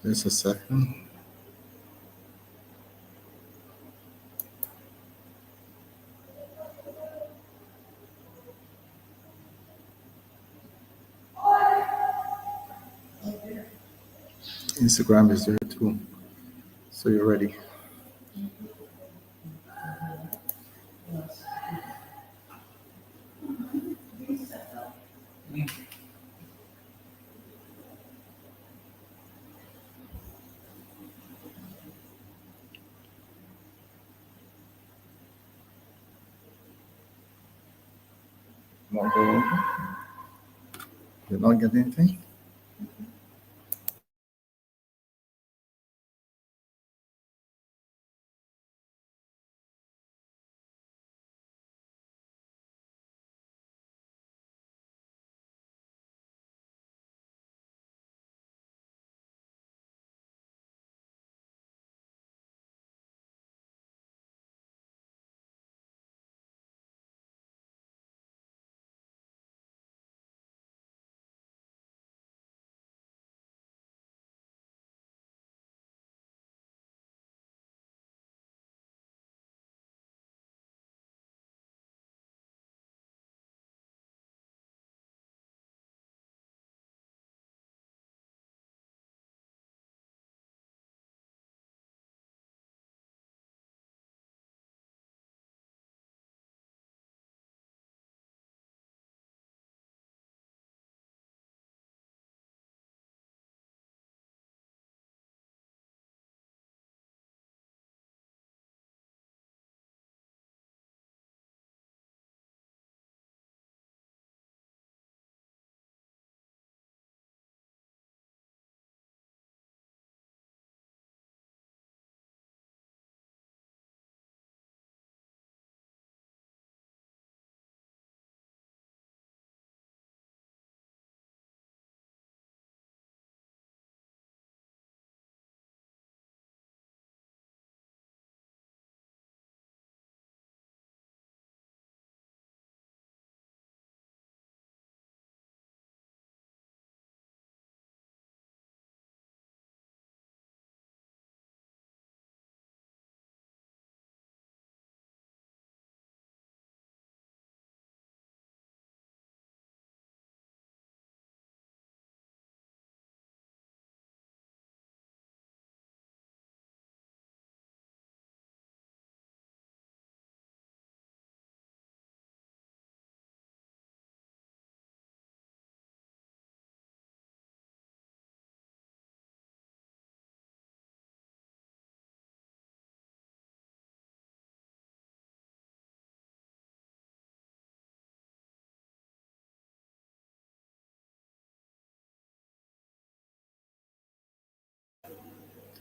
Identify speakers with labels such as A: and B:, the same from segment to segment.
A: Just a second. Instagram is there too. So you're ready. Not go over? Did not get anything?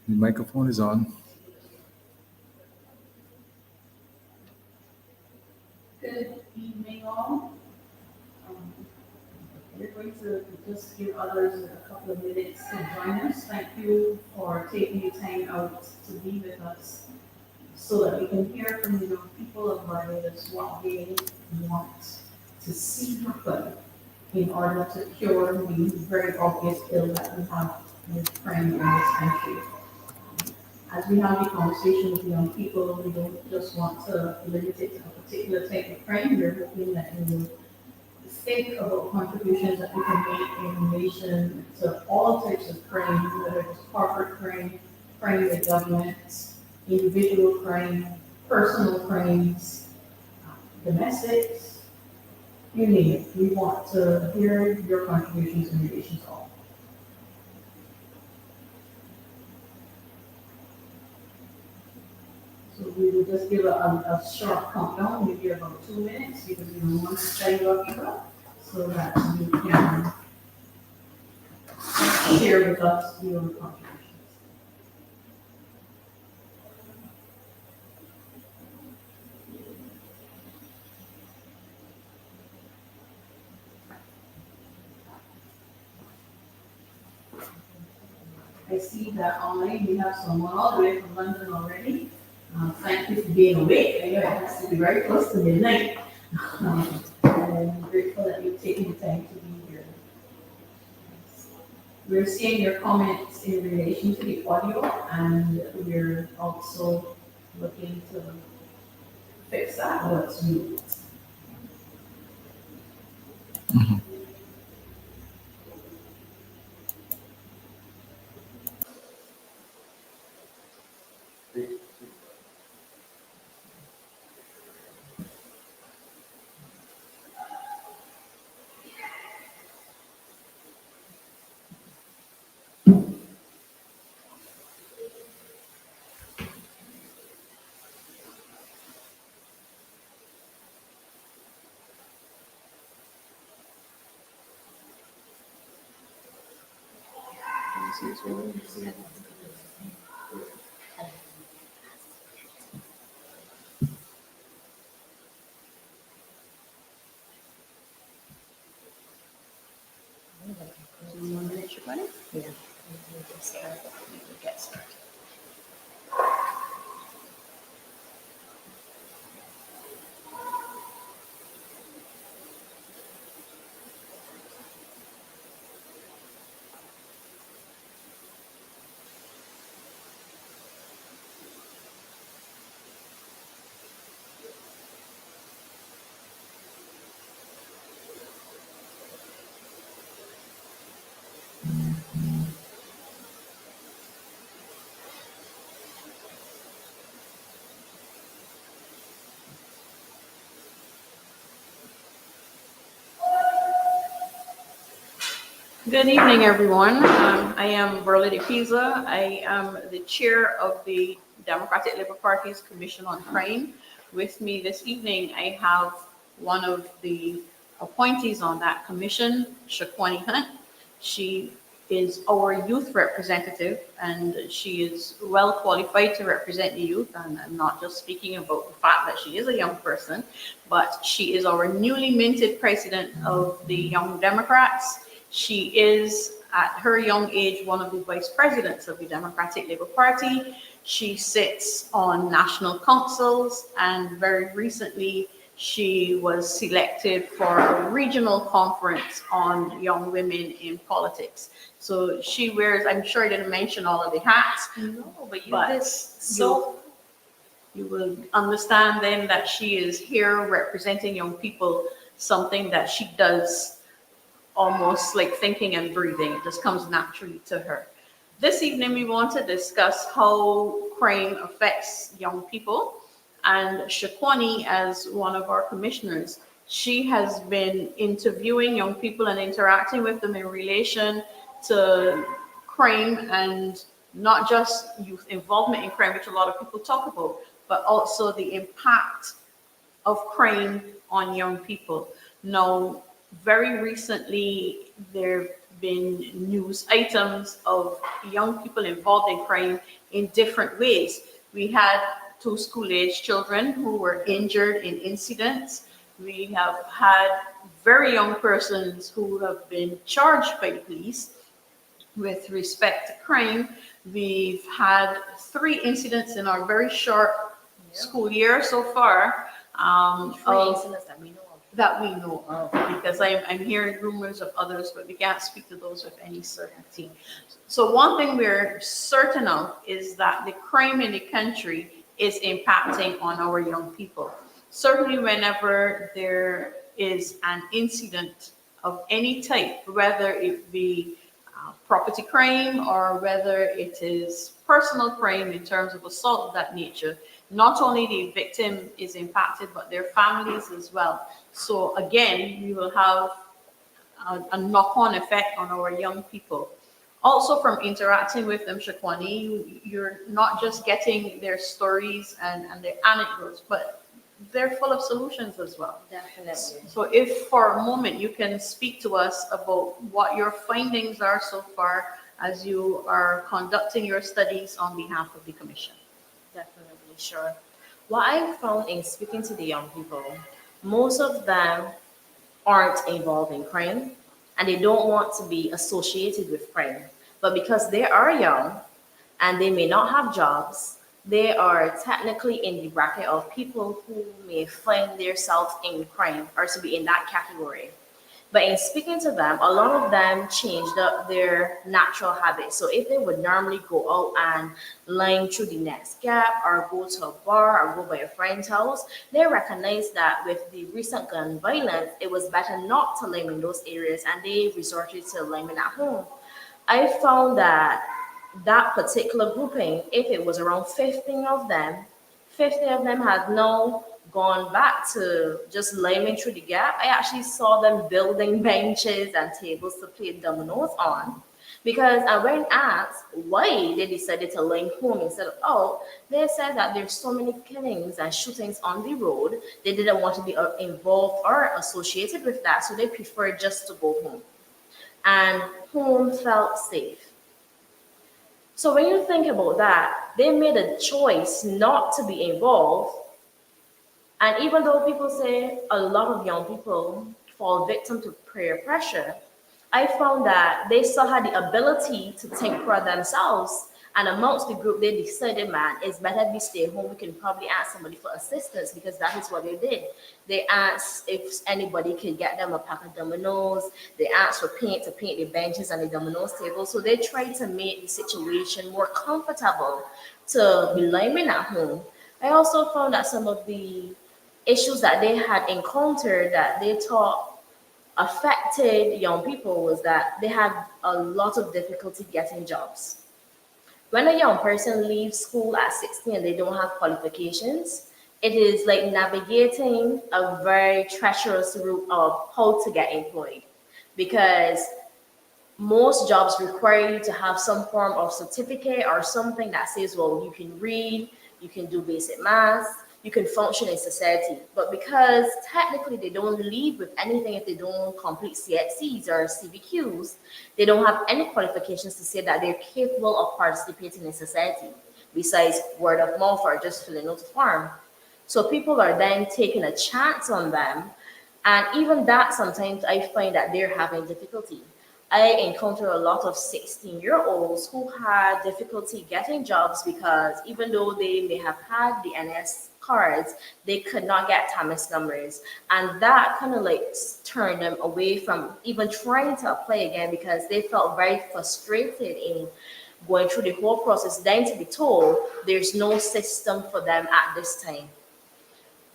A: The microphone is on.
B: Good evening, all. We're going to just give others a couple of minutes to join us. Thank you for taking your time out to be with us so that we can hear from the young people of Barbados what they want to see happen in order to cure the very obvious ill that we have with crime in this country. As we have the conversation with young people, we don't just want to limit it to a particular type of crime. We're hoping that we will think about contributions that we can make in relation to all types of crime, whether it's corporate crime, crime with governments, individual crime, personal crimes, domestics, you name it. We want to hear your contributions in relation to all. So we will just give a short countdown, maybe about 2 minutes, because we don't want to stay up here, so that you can share with us your contributions. I see that online we have someone all the way from London already. Thank you for being awake. I know it has to be very close to midnight. And I'm grateful that you've taken the time to be here. we're seeing your comments in relation to the audio, and we're also looking to fix that what's new.
C: Yeah. Get started.
D: Good evening, everyone. I am Berla Pisa. I am the chair of the Democratic Labour Party's Commission on Crime. With me this evening, I have one of the appointees on that commission, Shaquani Hunt. She is our youth representative, and she is well qualified to represent the youth. And I'm not just speaking about the fact that she is a young person, but she is our newly minted president of the Young Democrats. She is, at her young age, one of the vice presidents of the Democratic Labour Party. She sits on national councils, and very recently she was selected for a regional conference on young women in politics. So she wears, I'm sure I didn't mention all of the hats.
C: No, but you
D: But
C: did so.
D: You will understand then that she is here representing young people, something that she does almost like thinking and breathing. It just comes naturally to her. This evening, we want to discuss how crime affects young people. And Shaquani, as one of our commissioners, she has been interviewing young people and interacting with them in relation to crime, and not just youth involvement in crime, which a lot of people talk about, but also the impact of crime on young people. Now, very recently, there have been news items of young people involved in crime in different ways. We had two school-age children who were injured in incidents. We have had very young persons who have been charged by the police with respect to crime. We've had 3 incidents in our very short school year so far.
C: Three incidents that we know of.
D: That we know of, because I'm hearing rumors of others, but we can't speak to those with any certainty. So one thing we're certain of is that the crime in the country is impacting on our young people. Certainly whenever there is an incident of any type, whether it be property crime or whether it is personal crime in terms of assault of that nature, not only the victim is impacted, but their families as well. So again, we will have a knock-on effect on our young people. Also, from interacting with them, Shaquani, you're not just getting their stories and their anecdotes, but they're full of solutions as well.
C: Definitely.
D: So if for a moment you can speak to us about what your findings are so far as you are conducting your studies on behalf of the commission.
C: Definitely, sure. What I found in speaking to the young people, most of them aren't involved in crime and they don't want to be associated with crime. But because they are young and they may not have jobs, they are technically in the bracket of people who may find themselves in crime or to be in that category. But in speaking to them, a lot of them changed up their natural habits. So if they would normally go out and line through the next gap or go to a bar or go by a friend's house, they recognized that with the recent gun violence, it was better not to line in those areas, and they resorted to lining at home. I found that that particular grouping, if it was around 15 of them had now gone back to just liming through the gap. I actually saw them building benches and tables to play dominoes on. Because I went asked why they decided to link home instead of out, they said that there's so many killings and shootings on the road, they didn't want to be involved or associated with that, so they preferred just to go home. And home felt safe. So when you think about that, they made a choice not to be involved. And even though people say a lot of young people fall victim to peer pressure, I found that they still had the ability to think for themselves. And amongst the group, they decided, man, it's better we stay home. We can probably ask somebody for assistance, because that is what they did. They asked if anybody could get them a pack of dominoes. They asked for paint to paint the benches and the dominoes table. So they tried to make the situation more comfortable to be living at home. I also found that some of the issues that they had encountered that they thought affected young people was that they had a lot of difficulty getting jobs. When a young person leaves school at 16 and they don't have qualifications, it is like navigating a very treacherous route of how to get employed, because most jobs require you to have some form of certificate or something that says, well, you can read, you can do basic math, you can function in society. But because technically they don't leave with anything if they don't complete CXCs or CBQs, they don't have any qualifications to say that they're capable of participating in society, besides word of mouth or just filling out a form. So people are then taking a chance on them. And even that, sometimes I find that they're having difficulty. I encounter a lot of 16-year-olds who had difficulty getting jobs because even though they may have had the NS cards, they could not get TAMIS numbers. And that kind of like turned them away from even trying to apply again, because they felt very frustrated in going through the whole process, then to be told there's no system for them at this time.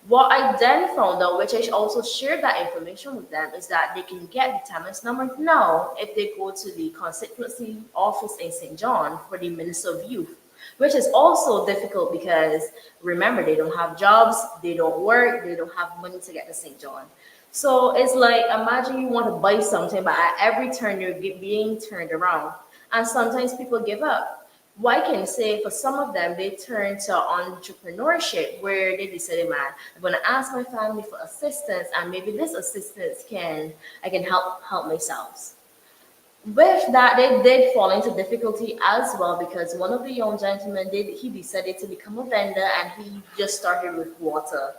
C: What I then found out, which I also shared that information with them, is that they can get the TAMIS number now if they go to the constituency office in St. John for the Minister of Youth, which is also difficult because remember, they don't have jobs, they don't work, they don't have money to get to St. John. So it's like, imagine you want to buy something, but at every turn you're being turned around. And sometimes people give up. What I can say for some of them, they turn to entrepreneurship where they decided, man, I'm going to ask my family for assistance, and maybe this assistance I can help myself. With that, they did fall into difficulty as well, because one of the young gentlemen he decided to become a vendor, and he just started with water.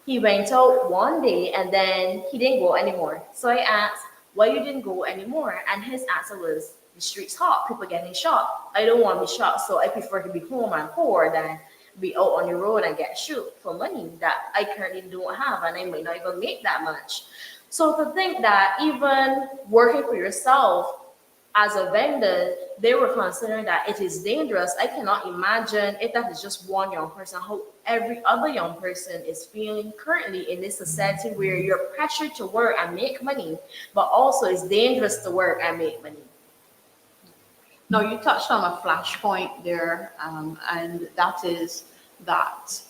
C: He went out one day and then he didn't go anymore. So I asked, why you didn't go anymore? And his answer was, the street's hot, people getting shot. I don't want to be shot, so I prefer to be home and poor than be out on the road and get shoot for money that I currently don't have, and I might not even make that much. So to think that even working for yourself as a vendor, they were considering that it is dangerous. I cannot imagine if that is just one young person, how every other young person is feeling currently in this society where you're pressured to work and make money, but also it's dangerous to work and make money.
D: No, you touched on a flashpoint there, and that is that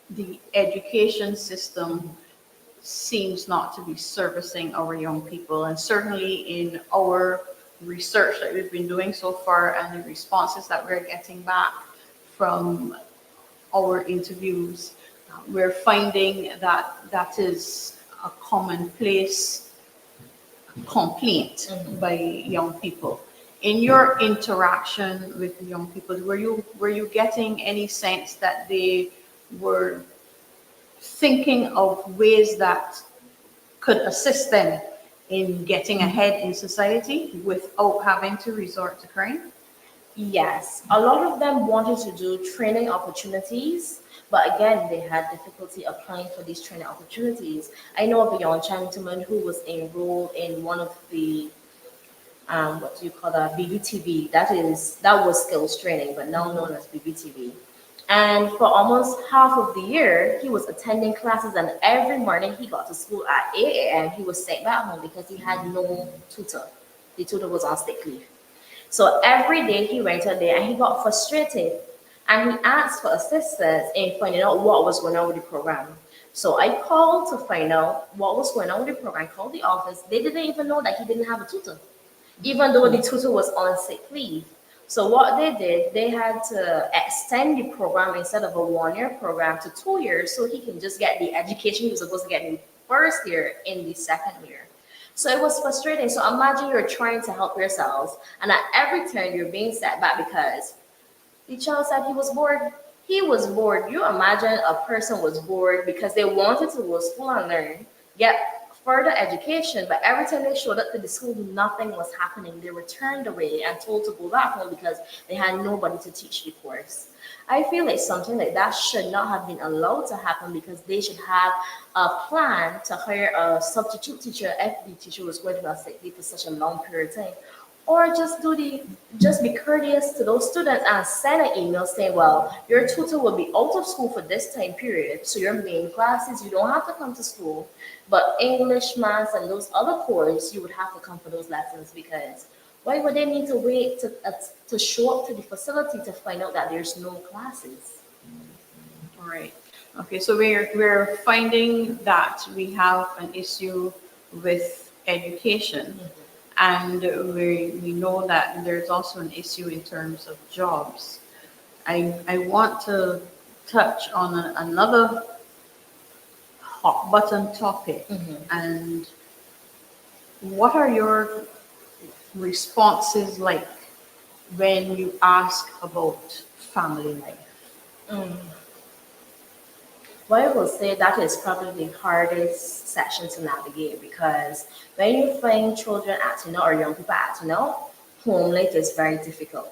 D: the education system seems not to be servicing our young people. And certainly in our research that we've been doing so far and the responses that we're getting back from our interviews, we're finding that that is a commonplace complaint by young people. In your interaction with young people, were you getting any sense that they were thinking of ways that could assist them in getting ahead in society without having to resort to crime?
C: Yes, a lot of them wanted to do training opportunities, but again, they had difficulty applying for these training opportunities. I know of a young gentleman who was enrolled in one of the what do you call that, BBTV. That was skills training, but now known as BBTV. And for almost half of the year, he was attending classes, and every morning he got to school at 8 a.m. He was sent back home because he had no tutor. The tutor was on sick leave. So every day he went out there and he got frustrated and he asked for assistance in finding out what was going on with the program. So I called to find out what was going on with the program. I called the office. They didn't even know that he didn't have a tutor, even though the tutor was on sick leave. So what they did, they had to extend the program instead of a 1 year program to 2 years so he can just get the education he was supposed to get in the first year in the second year. So it was frustrating. So imagine you're trying to help yourselves, and at every turn you're being set back because the child said he was bored. He was bored. You imagine a person was bored because they wanted to go to school and learn, get further education, but every time they showed up to the school, nothing was happening. They were turned away and told to go back home because they had nobody to teach the course. I feel like something like that should not have been allowed to happen because they should have a plan to hire a substitute teacher if the teacher was going to be on sick leave for such a long period of time. Or just be courteous to those students and send an email saying, well, your tutor will be out of school for this time period. So your main classes, you don't have to come to school. But English, maths, and those other courses, you would have to come for those lessons because why would they need to wait to show up to the facility to find out that there's no classes?
D: All right. Okay, so we're finding that we have an issue with education, and we know that there's also an issue in terms of jobs. I want to touch on another hot button topic, and what are your responses like when you ask about family life?
C: Mm. Well, I will say that is probably the hardest section to navigate because when you find children acting out or young people acting out, home life is very difficult.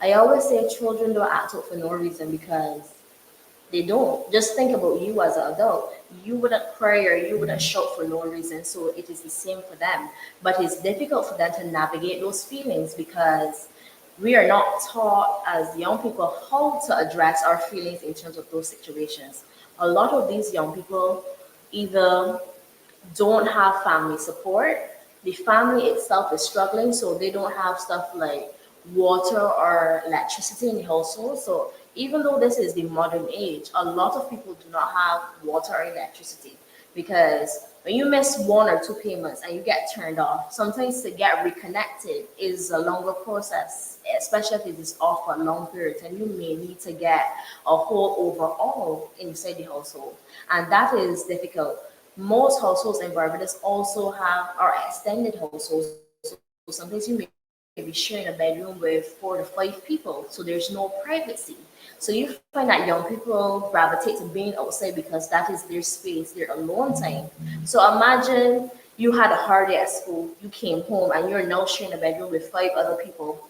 C: I always say children don't act out for no reason because they don't. Just think about you as an adult. You wouldn't cry or you wouldn't shout for no reason. So it is the same for them. But it's difficult for them to navigate those feelings because we are not taught as young people how to address our feelings in terms of those situations. A lot of these young people either don't have family support. The family itself is struggling, so they don't have stuff like water or electricity in the household. So even though this is the modern age, a lot of people do not have water or electricity because when you miss 1 or 2 payments and you get turned off, sometimes to get reconnected is a longer process, especially if it is off for a long period, and you may need to get a whole overall inside the household. And that is difficult. Most households in Barbados also have our extended households. So sometimes you may be sharing a bedroom with 4 to 5 people, so there's no privacy. So you find that young people gravitate to being outside because that is their space, their alone time. So imagine you had a hard day at school, you came home, and you're now sharing a bedroom with 5 other people,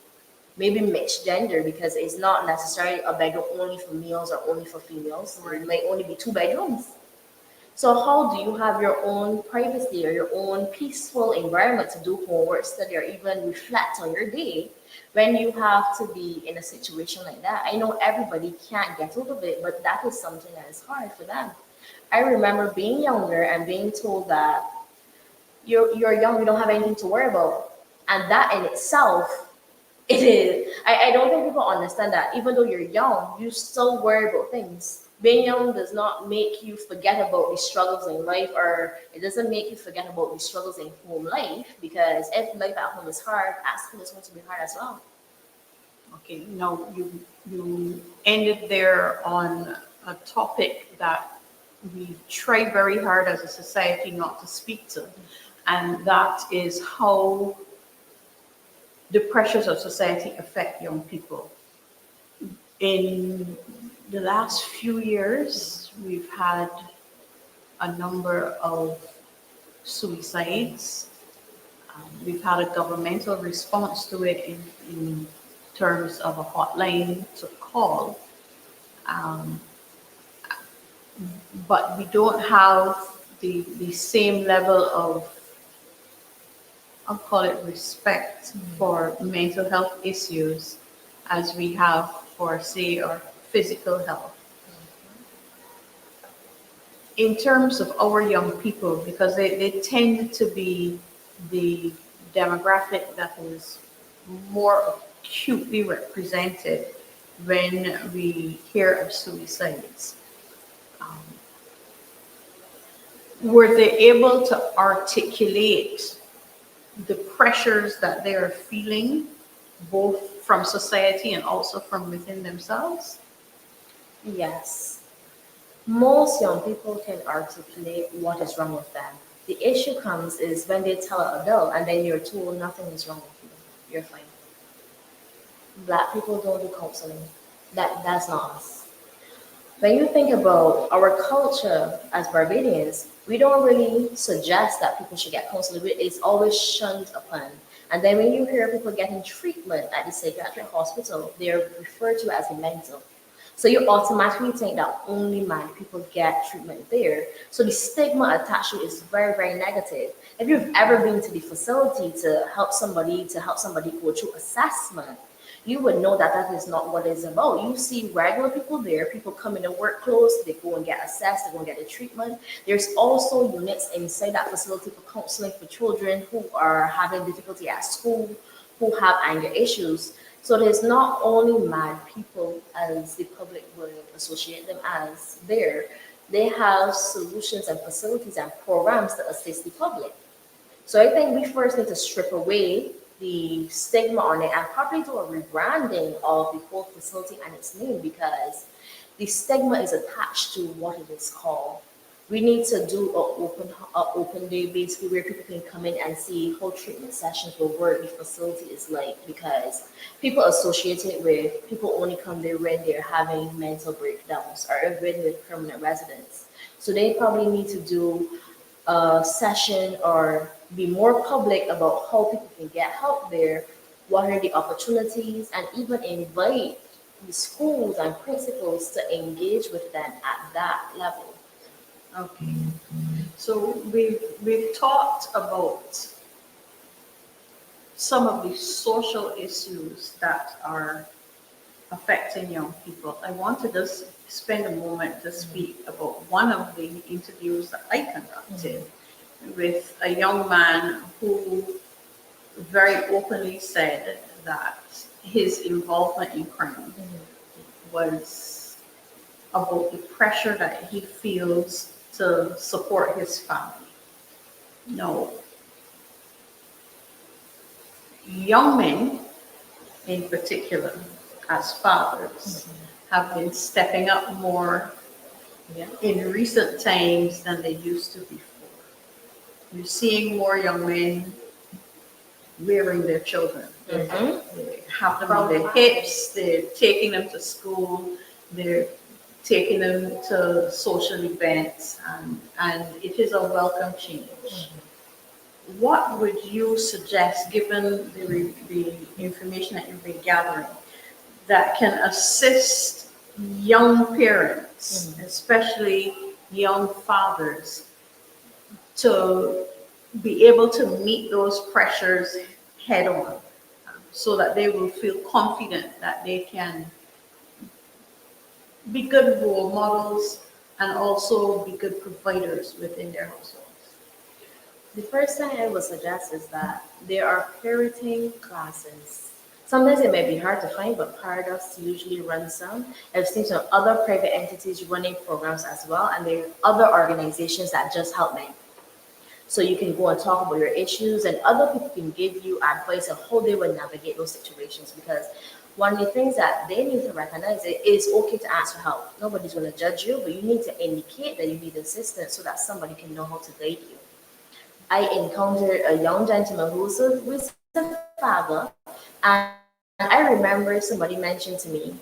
C: maybe mixed gender because it's not necessarily a bedroom only for males or only for females. Or it might only be 2 bedrooms. So how do you have your own privacy or your own peaceful environment to do homework, study, or even reflect on your day when you have to be in a situation like that? I know everybody can't get out of it, but that is something that is hard for them. I remember being younger and being told that you're young, you don't have anything to worry about. And that in itself, it is. I don't think people understand that even though you're young, you still worry about things. Being young does not make you forget about the struggles in life, or it doesn't make you forget about the struggles in home life, because if life at home is hard, at school is going to be hard as well.
D: Okay, now you ended there on a topic that we try very hard as a society not to speak to, and that is how the pressures of society affect young people. In the last few years, we've had a number of suicides. We've had a governmental response to it in terms of a hotline to call. Um, but we don't have the same level of, I'll call it respect for mental health issues as we have for, say, our physical health. In terms of our young people, because they tend to be the demographic that is more acutely represented when we hear of suicides. Um, were they able to articulate the pressures that they are feeling, both from society and also from within themselves?
C: Yes. Most young people can articulate what is wrong with them. The issue comes is when they tell an adult and then you're told nothing is wrong with you. You're fine. Black people don't do counseling. That's not us. When you think about our culture as Barbadians, we don't really suggest that people should get counseling. It's always shunned upon. And then when you hear people getting treatment at the psychiatric hospital, they're referred to as mental. So you automatically think that only mad people get treatment there. So the stigma attached to it is very, very negative. If you've ever been to the facility to help somebody go through assessment, you would know that that is not what it's about. You see regular people there, people come in their work clothes, they go and get assessed, they go and get the treatment. There's also units inside that facility for counseling for children who are having difficulty at school, who have anger issues. So there's not only mad people as the public would associate them as there. They have solutions and facilities and programs to assist the public. So I think we first need to strip away the stigma on it and probably do a rebranding of the whole facility and its name, because the stigma is attached to what it is called. We need to do a open day basically where people can come in and see how treatment sessions will work, the facility is like, because people associate it with people only come there when they're having mental breakdowns or when they're permanent residents. So they probably need to do a session or be more public about how people can get help there, what are the opportunities, and even invite the schools and principals to engage with them at that level.
D: Okay. So we've talked about some of the social issues that are affecting young people. I want to just spend a moment to speak about one of the interviews that I conducted with a young man who very openly said that his involvement in crime was about the pressure that he feels to support his family. No. Young men, in particular, as fathers, have been stepping up more in recent times than they used to before. You're seeing more young men rearing their children. They have them on their hips, they're taking them to school, they're taking them to social events, and it is a welcome change. What would you suggest, given the information that you've been gathering, that can assist young parents, especially young fathers, to be able to meet those pressures head on, so that they will feel confident that they can be good role models and also be good providers within their households?
C: The first thing I would suggest is that there are parenting classes. Sometimes it may be hard to find, but Paradox usually runs some. I've seen some other private entities running programs as well, and there are other organizations that just help men. So you can go and talk about your issues, and other people can give you advice on how they will navigate those situations. Because one of the things that they need to recognize, it is okay to ask for help. Nobody's going to judge you, but you need to indicate that you need assistance so that somebody can know how to guide you. I encountered a young gentleman who was a father, and I remember somebody mentioned to me,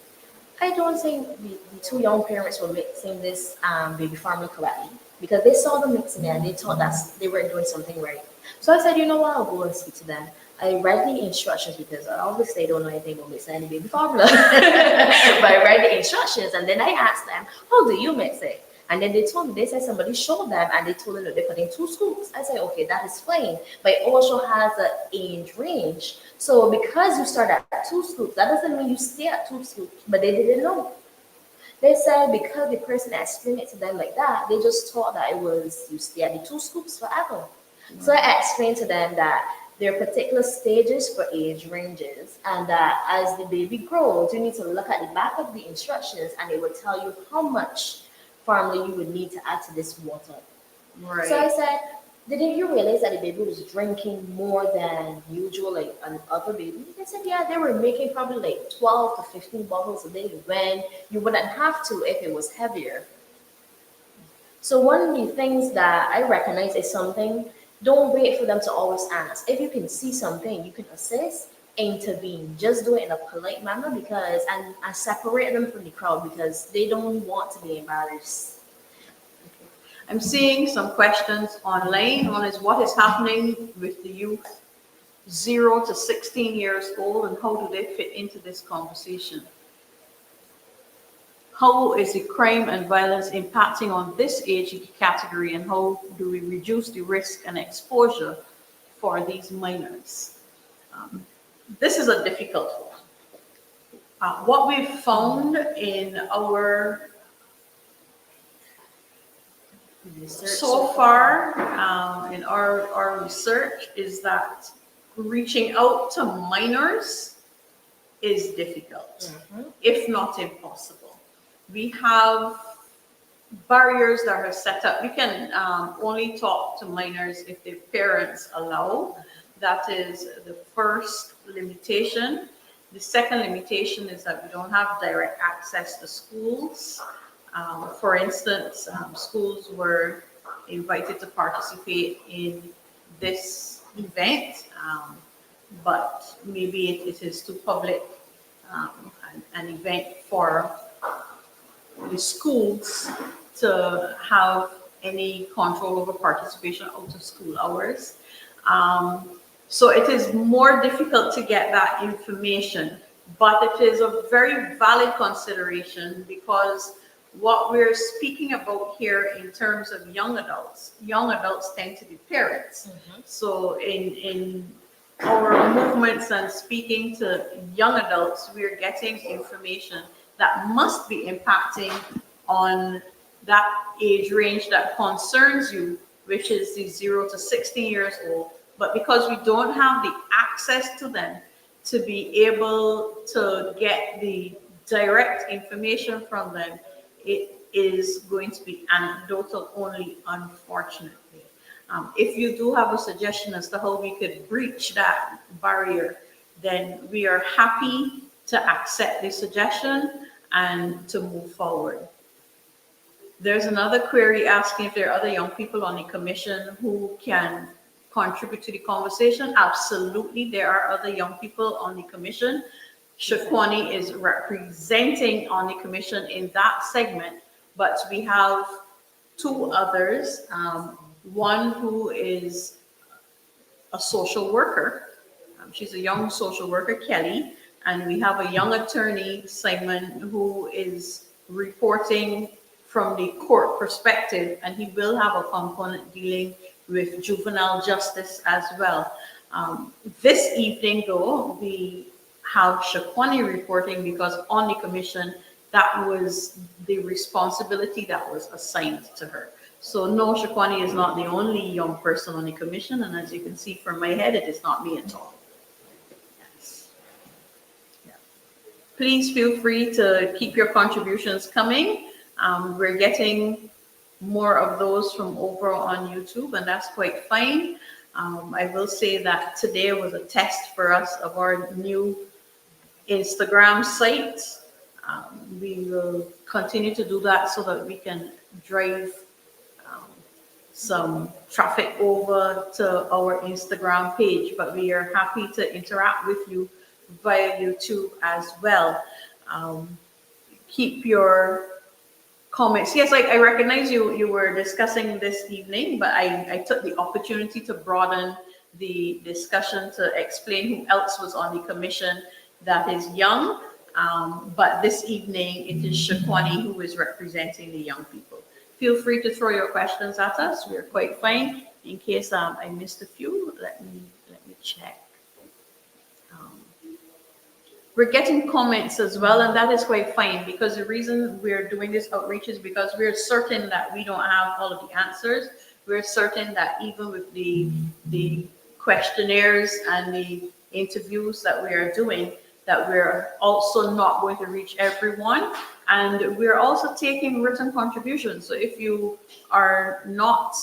C: I don't think the two young parents were mixing this baby formula correctly, because they saw them mixing it and they thought that they weren't doing something right. So I said, you know what, I'll go and speak to them. I read the instructions because obviously I don't know anything about mixing any baby formula. But I read the instructions and then I asked them, how do you mix it? And then they told me, they said somebody showed them and they told them that they put in 2 scoops. I said, okay, that is fine. But it also has an age range. So because you start at 2 scoops, that doesn't mean you stay at 2 scoops. But they didn't know. They said because the person explained it to them like that, they just thought that it was you stay at the 2 scoops forever. So I explained to them that there are particular stages for age ranges, and that as the baby grows, you need to look at the back of the instructions, and it will tell you how much formula you would need to add to this water.
D: Right.
C: So I said, didn't you realize that the baby was drinking more than usual, like other baby? They said, yeah, they were making probably like 12 to 15 bottles a day when you wouldn't have to if it was heavier. So one of the things that I recognize is something, don't wait for them to always ask. If you can see something, you can assist, intervene. Just do it in a polite manner because, and separate them from the crowd because they don't want to be embarrassed.
D: I'm seeing some questions online. One is, what is happening with the youth 0 to 16 years old and how do they fit into this conversation? How is the crime and violence impacting on this age category and how do we reduce the risk and exposure for these minors? This is a difficult one. What we've found in our so far in our research is that reaching out to minors is difficult, if not impossible. We have barriers that are set up. We can only talk to minors if their parents allow. That is the first limitation. The second limitation is that we don't have direct access to schools. For instance, schools were invited to participate in this event, but maybe it is too public an event for the schools to have any control over participation out of school hours. So it is more difficult to get that information, but it is a very valid consideration because what we're speaking about here in terms of young adults tend to be parents. So in our movements and speaking to young adults, we're getting information that must be impacting on that age range that concerns you, which is the 0 to 16 years old. But because we don't have the access to them to be able to get the direct information from them, it is going to be anecdotal only, unfortunately. If you do have a suggestion as to how we could breach that barrier, then we are happy to accept the suggestion and to move forward. There's another query asking if there are other young people on the commission who can contribute to the conversation. Absolutely, there are other young people on the commission. Shaquani is representing on the commission in that segment, but we have 2 others. One who is a social worker. She's a young social worker, Kelly, and we have a young attorney, Simon, who is reporting from the court perspective, and he will have a component dealing with juvenile justice as well. This evening, though, we have Shaquani reporting because on the commission, that was the responsibility that was assigned to her. So no, Shaquani is not the only young person on the commission, and as you can see from my head, it is not me at all. Yes. Yeah. Please feel free to keep your contributions coming. We're getting more of those from over on YouTube, and that's quite fine. I will say that today was a test for us of our new Instagram site. We will continue to do that so that we can drive some traffic over to our Instagram page, but we are happy to interact with you via YouTube as well. Keep your comments. Yes, I recognize you were discussing this evening, but I took the opportunity to broaden the discussion to explain who else was on the commission that is young. But this evening, it is Shaquani who is representing the young people. Feel free to throw your questions at us. We're quite fine. In case I missed a few, let me check. We're getting comments as well, and that is quite fine, because the reason we're doing this outreach is because we're certain that we don't have all of the answers. We're certain that even with the questionnaires and the interviews that we are doing, that we're also not going to reach everyone. And we're also taking written contributions. So if you are not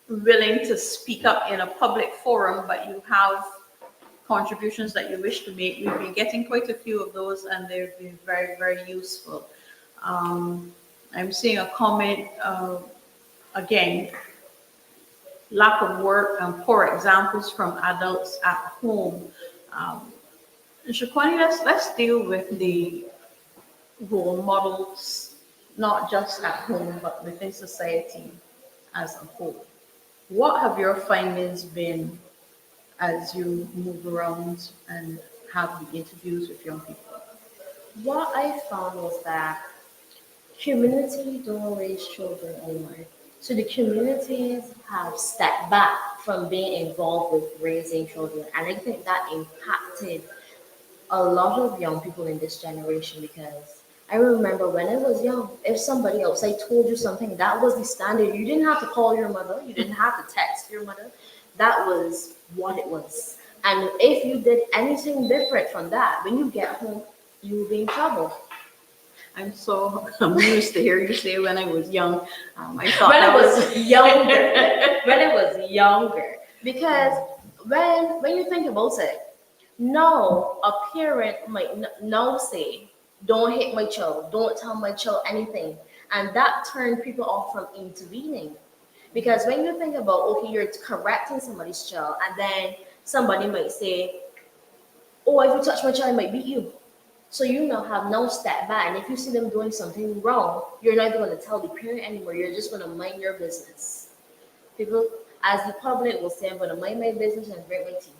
D: willing to speak up in a public forum, but you have contributions that you wish to make, we've been getting quite a few of those, and they've been very, very useful. I'm seeing a comment, again, lack of work and poor examples from adults at home. Shaquani, let's deal with the role models, not just at home, but within society as a whole. What have your findings been as you move around and have the interviews with young people?
C: What I found was that community don't raise children anymore. So the communities have stepped back from being involved with raising children. And I think that impacted a lot of young people in this generation, because I remember when I was young, if somebody outside told you something, that was the standard. You didn't have to call your mother, you didn't have to text your mother. That was what it was. And if you did anything different from that, when you get home, you will be in trouble.
D: I'm so amused to hear you say when I was young. I thought
C: When
D: that
C: I was younger, when I was younger, because when you think about it, no, a parent might now say, "Don't hit my child, don't tell my child anything," and that turned people off from intervening. Because when you think about, okay, you're correcting somebody's child, and then somebody might say, "Oh, if you touch my child, I might beat you." So you now have no step back, and if you see them doing something wrong, you're not going to tell the parent anymore. You're just going to mind your business. People, as the public will say, "I'm going to mind my business and drink my tea."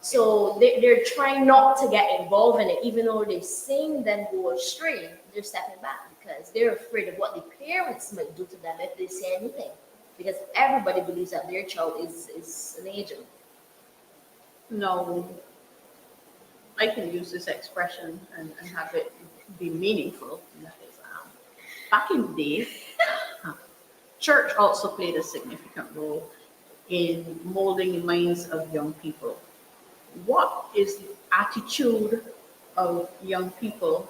C: So they're trying not to get involved in it, even though they've seen them go astray. They're stepping back because they're afraid of what the parents might do to them if they say anything. Because everybody believes that their child is an angel.
D: No, I can use this expression and have it be meaningful. And that is, back in the day, church also played a significant role in molding the minds of young people. What is the attitude of young people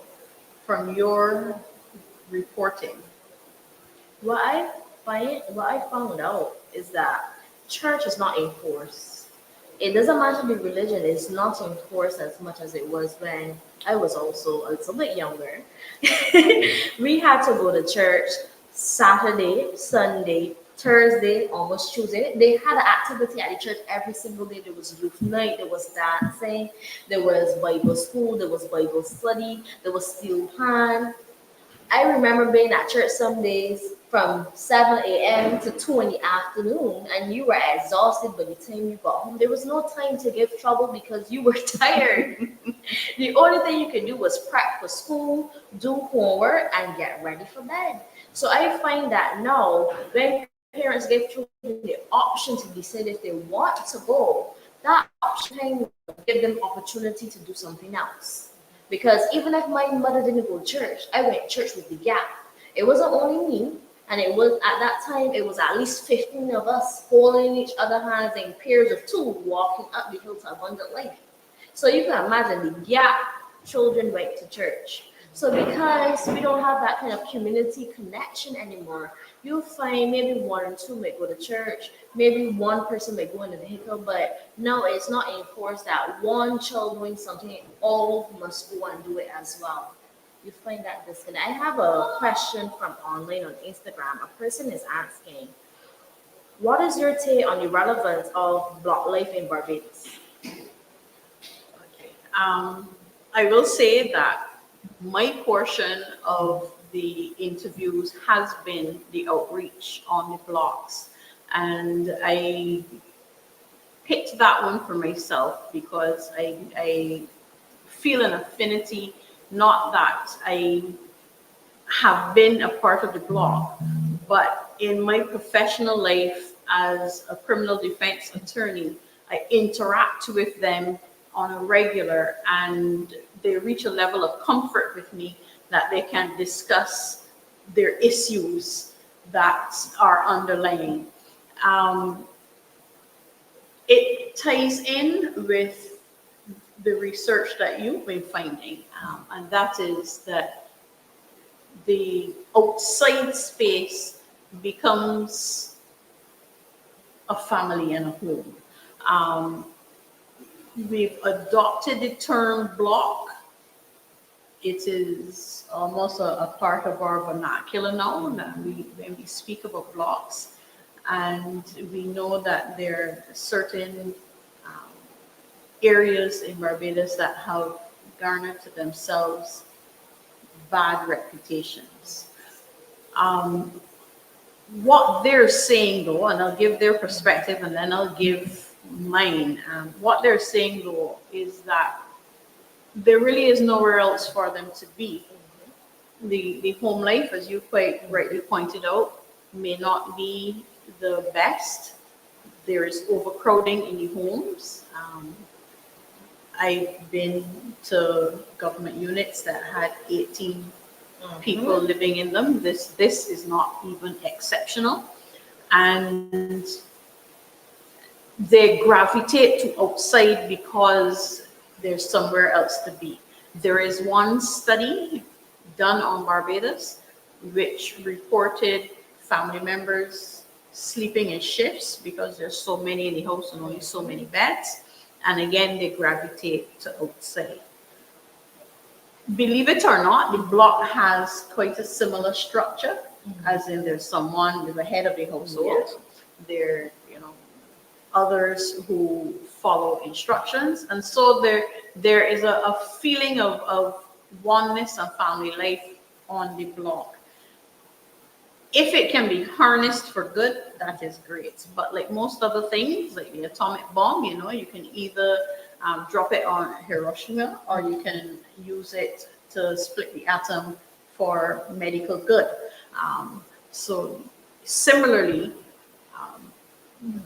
D: from your reporting?
C: What I found out is that church is not enforced. It doesn't matter the religion, it's not enforced as much as it was when I was also a little bit younger. We had to go to church Saturday, Sunday, Thursday, almost Tuesday. They had an activity at the church every single day. There was youth night, there was dancing, there was Bible school, there was Bible study, there was steel pan. I remember being at church some days from 7 a.m. to 2 in the afternoon, and you were exhausted by the time you got home. There was no time to give trouble because you were tired. The only thing you could do was prep for school, do homework, and get ready for bed. So I find that now, when parents give children the option to decide if they want to go, that option give them opportunity to do something else. Because even if my mother didn't go to church, I went to church with the gap. It wasn't only me, and it was at that time it was at least 15 of us holding each other hands in pairs of two, walking up the hill to abundant life. So you can imagine the gap children went to church. So because we don't have that kind of community connection anymore, you'll find maybe one or two may go to church, maybe one person may go in the vehicle, but no, it's not enforced that one child doing something, all must go and do it as well. You find that disconnect. I have a question from online on Instagram. A person is asking, what is your take on the relevance of Black life in Barbados?
D: Okay. I will say that my portion of the interviews has been the outreach on the blocks. And I picked that one for myself because I feel an affinity, not that I have been a part of the block, but in my professional life as a criminal defense attorney, I interact with them on a regular, and they reach a level of comfort with me that they can discuss their issues that are underlying. It ties in with the research that you've been finding, and that is that the outside space becomes a family and a home. We've adopted the term block. It is almost a part of our vernacular now that when we speak about blocks, and we know that there are certain areas in Barbados that have garnered to themselves bad reputations. What they're saying though, and I'll give their perspective and then I'll give mine. What they're saying though is that there really is nowhere else for them to be. The home life, as you quite rightly pointed out, may not be the best. There is overcrowding in the homes. I've been to government units that had 18 people living in them. This is not even exceptional. And they gravitate to outside because there's somewhere else to be. There is one study done on Barbados which reported family members sleeping in shifts because there's so many in the house and only so many beds. And again, they gravitate to outside. Believe it or not, the block has quite a similar structure, as in there's the head of the household. There, others who follow instructions, and so there is a feeling of oneness and family life on the block. If it can be harnessed for good, that is great. But like most other things, like the atomic bomb, you can either drop it on Hiroshima or you can use it to split the atom for medical good. So similarly,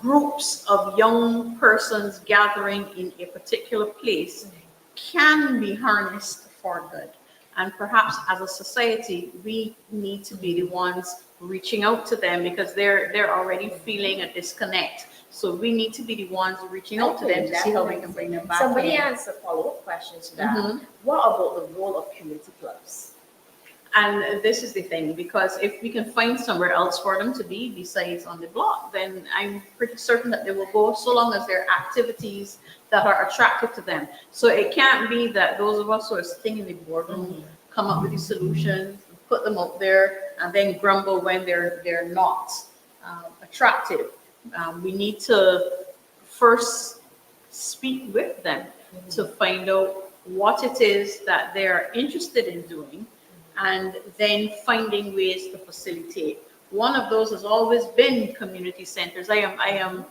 D: groups of young persons gathering in a particular place can be harnessed for good. And perhaps as a society, we need to be the ones reaching out to them because they're already feeling a disconnect. So we need to be the ones reaching out to them to see how we can bring them back.
C: Somebody answer follow-up questions to that. What about the role of community clubs?
D: And this is the thing, because if we can find somewhere else for them to be besides on the block, then I'm pretty certain that they will go, so long as there are activities that are attractive to them. So it can't be that those of us who are sitting in the boardroom come up with the solutions, put them out there, and then grumble when they're not attractive. We need to first speak with them to find out what it is that they're interested in doing, and then finding ways to facilitate. One of those has always been community centers. I am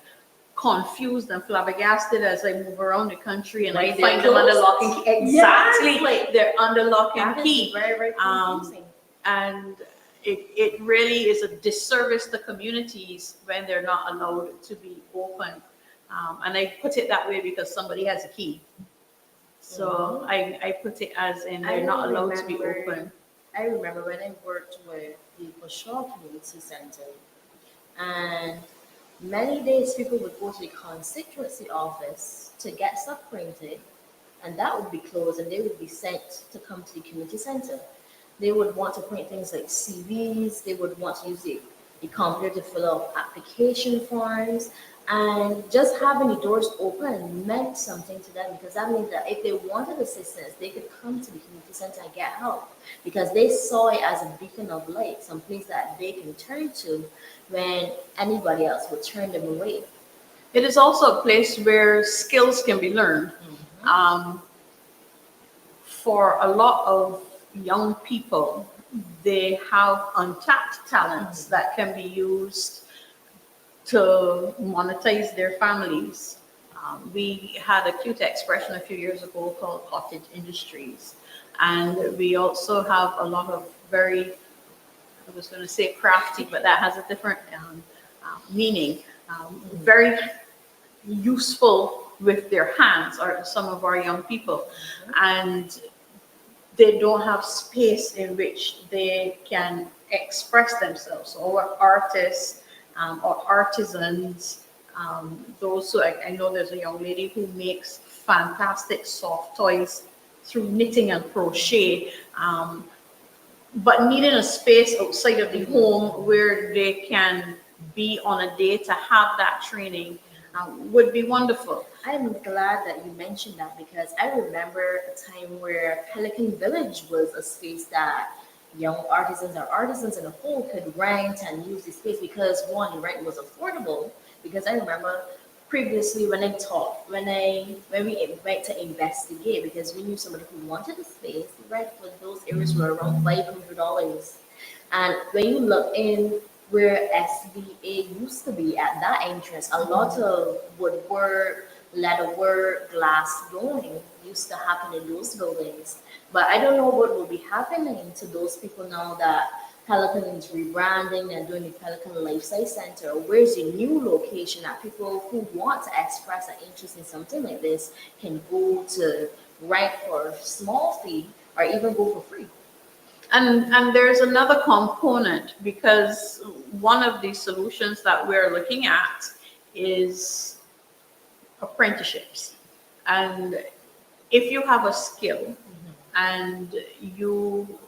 D: confused and flabbergasted as I move around the country and I find them under lock and key. Exactly, they're under lock and key.
C: Very, very confusing.
D: And it really is a disservice to communities when they're not allowed to be open. And I put it that way because somebody has a key. So I put it as in they're not allowed to be open.
C: I remember when I worked with the Bashaw Community Center, and many days people would go to the constituency office to get stuff printed, and that would be closed, and they would be sent to come to the community center. They would want to print things like CVs, they would want to use the computer to fill out application forms, and just having the doors open meant something to them, because that means that if they wanted assistance, they could come to the community center and get help, because they saw it as a beacon of light, some place that they can turn to when anybody else would turn them away.
D: It is also a place where skills can be learned. For a lot of young people, they have untapped talents that can be used to monetize their families. We had a cute expression a few years ago called cottage industries. And we also have a lot of very, I was going to say crafty, but that has a different meaning. Very useful with their hands are some of our young people. And they don't have space in which they can express themselves. So our artists or artisans, those who, I know there's a young lady who makes fantastic soft toys through knitting and crochet, but needing a space outside of the home where they can be on a day to have that training would be wonderful.
C: I'm glad that you mentioned that because I remember a time where Pelican Village was a space that young artisans or artisans in a whole could rent and use the space because one, the rent was affordable. Because I remember previously when we went to investigate because we knew somebody who wanted a space, the rent for those areas were around $500. And when you look in where SBA used to be at that entrance, a lot of woodwork, leatherwork, glass blowing used to happen in those buildings. But I don't know what will be happening to those people now that Pelican is rebranding and doing the Pelican Lifestyle Center. Where's the new location that people who want to express an interest in something like this can go to rent for a small fee or even go for free?
D: And there's another component because one of the solutions that we're looking at is apprenticeships. And if you have a skill and you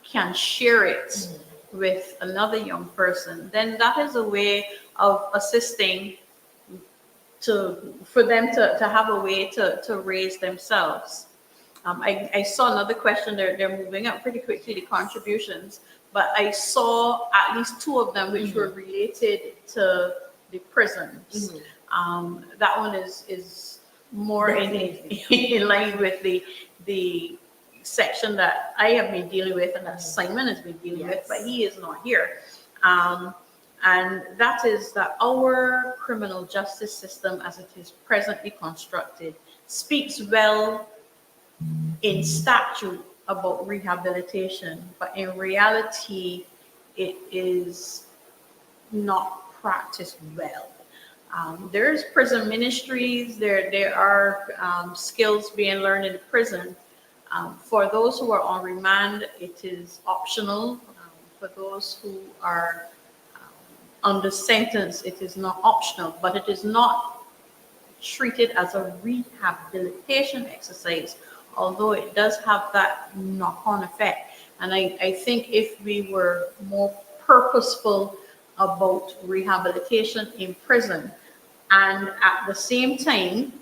D: can share it with another young person, then that is a way of assisting for them to have a way to raise themselves. I saw another question. They're moving up pretty quickly, the contributions, but I saw at least two of them which were related to the prisons. That one is more in line with the section that I have been dealing with and that Simon has been dealing with, but he is not here. And that is that our criminal justice system as it is presently constructed speaks well in statute about rehabilitation, but in reality, it is not practiced well. There's prison ministries, there are skills being learned in the prison. For those who are on remand, it is optional. For those who are under sentence, it is not optional, but it is not treated as a rehabilitation exercise, although it does have that knock-on effect. And I think if we were more purposeful about rehabilitation in prison and at the same time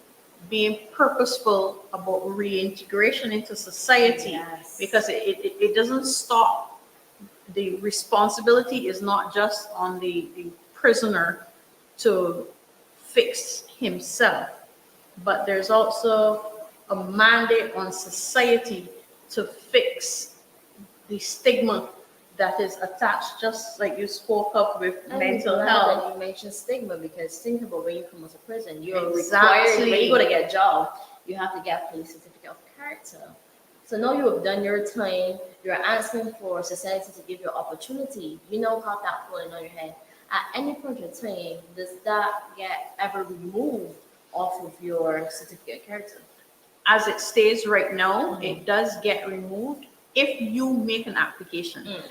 D: being purposeful about reintegration into society, because it doesn't stop. The responsibility is not just on the prisoner to fix himself, but there's also a mandate on society to fix the stigma that is attached, just like you spoke of with mental health.
C: You mentioned stigma because think about when you come out of prison, you're
D: Exactly.
C: required, when you go to get a job, you have to get a police certificate of character. So now you have done your time, you're asking for society to give you opportunity. You know how that falling on your head. At any point in time, does that get ever removed off of your certificate of character?
D: As it stays right now, it does get removed if you make an application.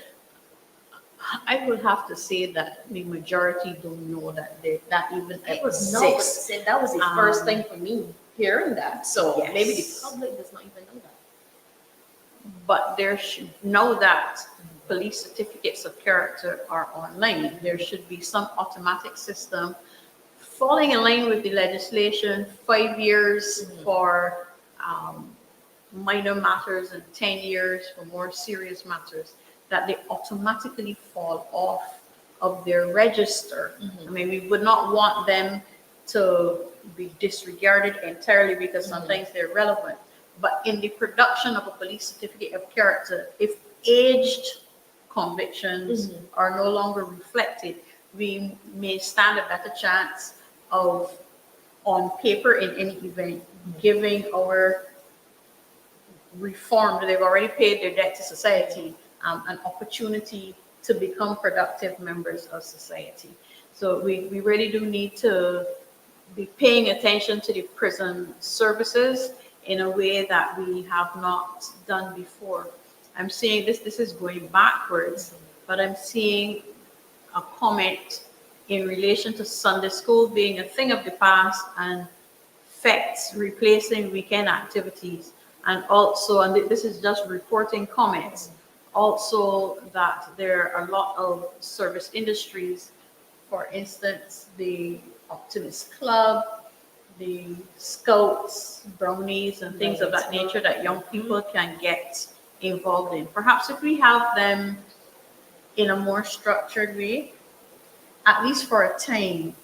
D: I would have to say that the majority don't know that that even exists.
C: That was the first thing for me hearing that. So
D: Yes.
C: maybe the public does not even know that.
D: But there should know that police certificates of character are online. There should be some automatic system falling in line with the legislation, 5 years for minor matters and 10 years for more serious matters, that they automatically fall off of their register. I mean, we would not want them to be disregarded entirely because sometimes they're relevant. But in the production of a police certificate of character, if aged convictions are no longer reflected, we may stand a better chance of on paper in any event, giving our reformed, they've already paid their debt to society, an opportunity to become productive members of society. So we really do need to be paying attention to the prison services in a way that we have not done before. I'm seeing this is going backwards, but I'm seeing a comment in relation to Sunday school being a thing of the past and FETs replacing weekend activities. And also, and this is just reporting comments, also that there are a lot of service industries, for instance, the Optimist Club, the Scouts, Brownies, and things of that nature that young people can get involved in. Perhaps if we have them in a more structured way, at least for a time,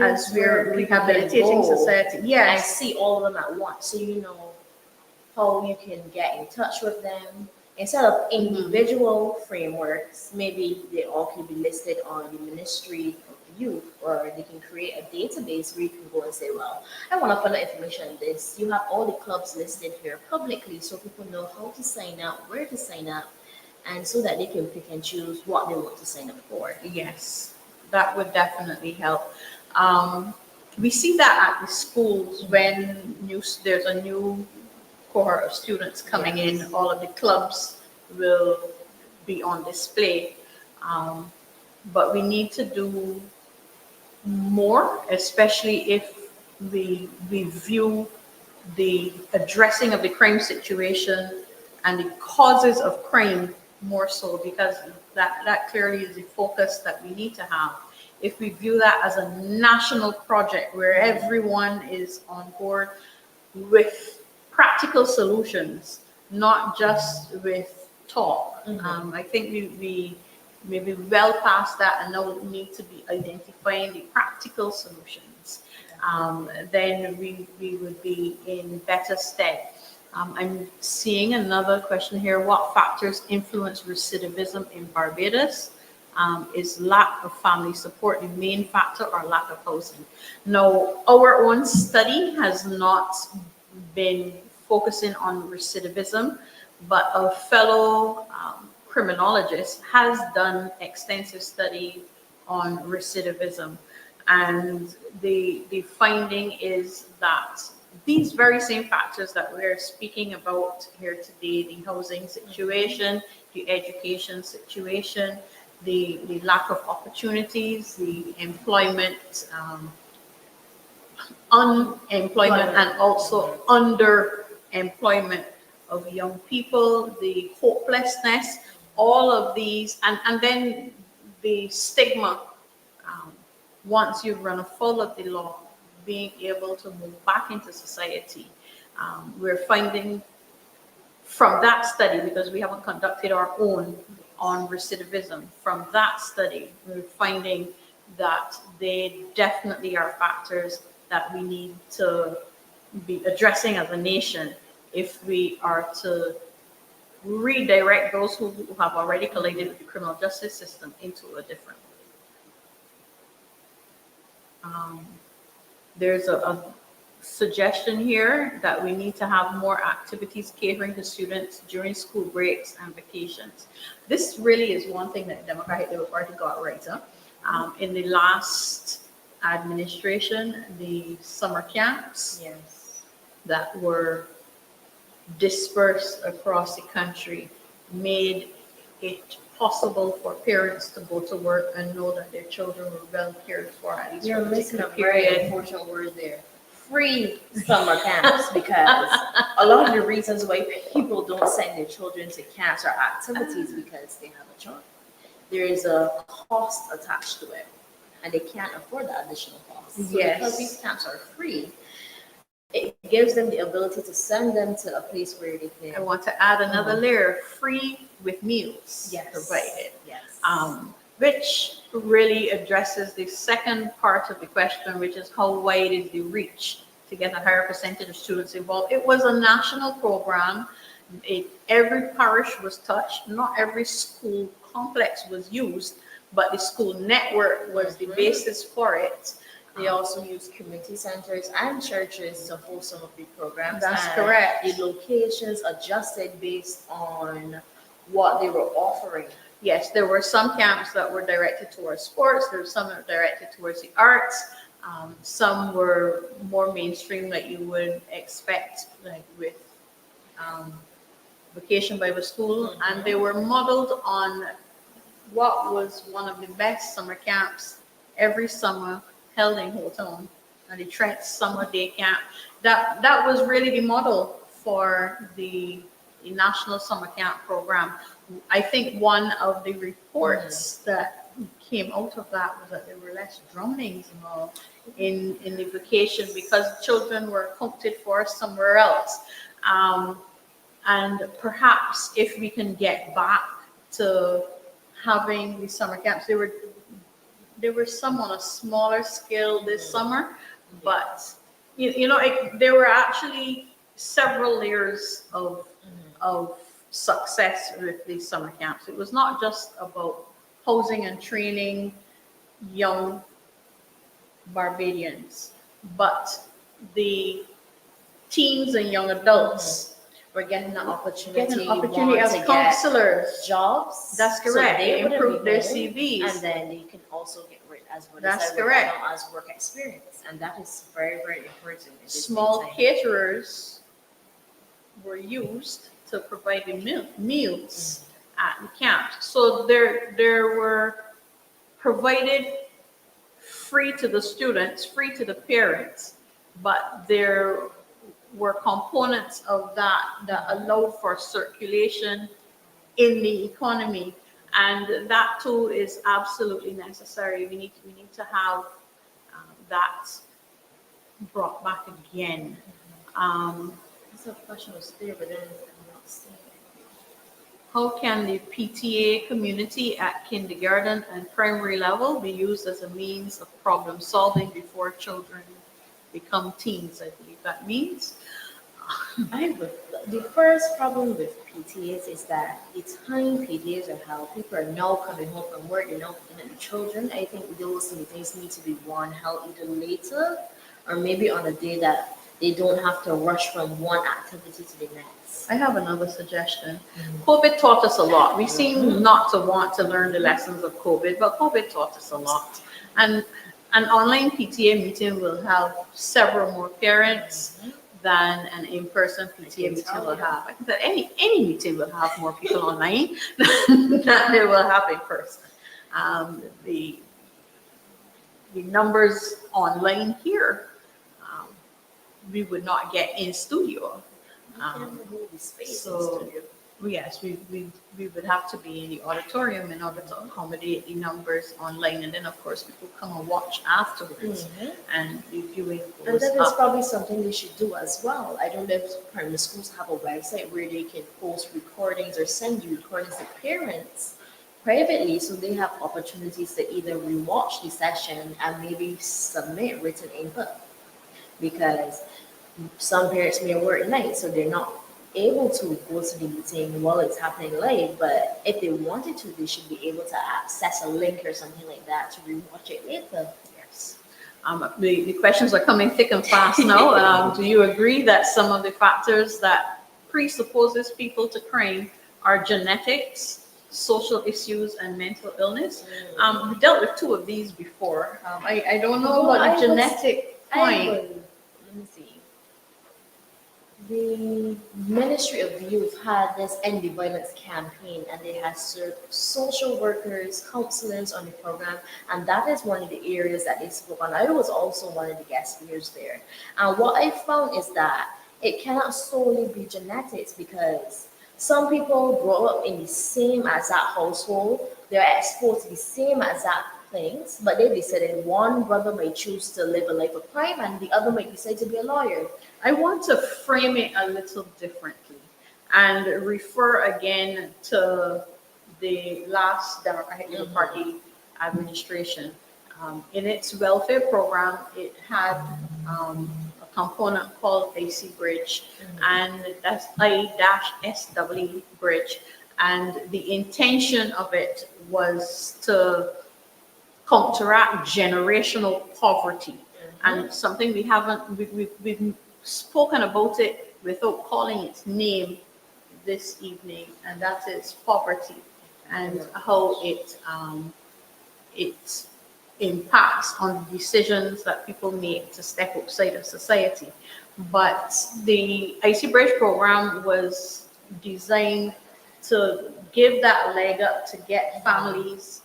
D: as we're rehabilitating society.
C: And
D: Yes.
C: see all of them at once, so you know how you can get in touch with them. Instead of individual frameworks, maybe they all can be listed on the Ministry of Youth, or they can create a database where you can go and say, well, I want to find out information on this. You have all the clubs listed here publicly, so people know how to sign up, where to sign up, and so that they can pick and choose what they want to sign up for.
D: Yes, that would definitely help. We see that at the schools when there's a new cohort of students coming in, all of the clubs will be on display. But we need to do more, especially if we view the addressing of the crime situation and the causes of crime more so, because that clearly is the focus that we need to have. If we view that as a national project where everyone is on board with practical solutions, not just with talk. I think we maybe well past that, and now we need to be identifying the practical solutions. Then we would be in better stead. I'm seeing another question here. What factors influence recidivism in Barbados? Is lack of family support the main factor, or lack of housing? Now, our own study has not been focusing on recidivism, but a fellow criminologist has done extensive study on recidivism. And the finding is that these very same factors that we're speaking about here today, the housing situation, the education situation, the lack of opportunities, the employment, unemployment, and also underemployment of young people, the hopelessness, all of these, and then the stigma, once you've run afoul of the law, being able to move back into society. We're finding from that study, because we haven't conducted our own on recidivism, from that study, we're finding that they definitely are factors that we need to be addressing as a nation if we are to redirect those who have already collided with the criminal justice system into a different one. There's a suggestion here that we need to have more activities catering to students during school breaks and vacations. This really is one thing that the Democratic Labour Party got right. In the last administration, the summer camps that were dispersed across the country made it possible for parents to go to work and know that their children were well cared for at least
C: You're
D: for a
C: missing a
D: particular
C: very
D: period.
C: important word there. Free summer camps, because a lot of the reasons why people don't send their children to camps or activities because they have a child. There is a cost attached to it, and they can't afford the additional cost. So because these camps are free, it gives them the ability to send them to a place where they can.
D: I want to add another layer: free with meals provided. Which really addresses the second part of the question, which is how wide is the reach to get a higher percentage of students involved. It was a national program. Every parish was touched. Not every school complex was used, but the school network was the basis for it.
C: They also use community centers and churches to host some of the programs.
D: That's
C: and
D: correct.
C: The locations adjusted based on what they were offering.
D: Yes, there were some camps that were directed towards sports. There were some that were directed towards the arts. Some were more mainstream that you would expect, like with Vacation Bible School, and they were modeled on what was one of the best summer camps every summer held in Houghton, and the Trent Summer Day Camp. That was really the model for the National Summer Camp program. I think one of the reports that came out of that was that there were less drownings involved in the vacation because children were accounted for somewhere else. And perhaps if we can get back to having the summer camps, there were some on a smaller scale this summer, but there were actually several layers of success with these summer camps. It was not just about housing and training young Barbadians, but the teens and young adults
C: We're getting an opportunity,
D: get an opportunity as
C: to get
D: counselors.
C: jobs.
D: That's correct.
C: So
D: They
C: would
D: improve their
C: enroll,
D: CVs.
C: and then they can also get rid as well.
D: That's correct.
C: As work experience, and that is very, very important. in this
D: Small
C: time.
D: caterers were used to provide the meals at the camp. So there were provided free to the students, free to the parents, but there were components of that allowed for circulation in the economy, and that too is absolutely necessary. We need to have that brought back again.
C: So the question was there, but then I'm not seeing it.
D: How can the PTA community at kindergarten and primary level be used as a means of problem solving before children become teens? I believe that means.
C: The first problem with PTAs is that the time PTAs are held, people are now coming home from work, they're now looking at the children. I think those meetings need to be held either later or maybe on a day that they don't have to rush from one activity to the next.
D: I have another suggestion. COVID taught us a lot. We seem not to want to learn the lessons of COVID, but COVID taught us a lot. And an online PTA meeting will have several more parents than an in-person PTA meeting will have. I think that any meeting will have more people online than they will have in person. The numbers online here, we would not get in studio. So yes, we would have to be in the auditorium in order to accommodate the numbers online, and then of course people come and watch afterwards, and the viewing
C: And
D: goes
C: that is
D: up.
C: probably something they should do as well. I don't know if primary schools have a website where they can post recordings or send you recordings to parents privately, so they have opportunities to either rewatch the session and maybe submit written input. Because some parents may work night, so they're not able to go to the meeting while it's happening live, but if they wanted to, they should be able to access a link or something like that to rewatch it later.
D: Yes. The questions are coming thick and fast now. Do you agree that some of the factors that presupposes people to crime are genetics, social issues, and mental illness? We dealt with two of these before. I don't know about the genetic point.
C: Let me see. The Ministry of Youth had this End the Violence campaign, and they had social workers, counselors on the program, and that is one of the areas that they spoke on. I was also one of the guest speakers there. And what I found is that it cannot solely be genetics, because some people grow up in the same exact household, they're exposed to the same exact things, but they decided one brother may choose to live a life of crime and the other might decide to be a lawyer.
D: I want to frame it a little differently and refer again to the last Democratic Labour Party administration. In its welfare program, it had a component called AC Bridge, and that's I-SW Bridge. And the intention of it was to counteract generational poverty. And something we've spoken about it without calling its name this evening, and that is poverty and how it impacts on the decisions that people make to step outside of society. But the Icy Bridge program was designed to give that leg up to get families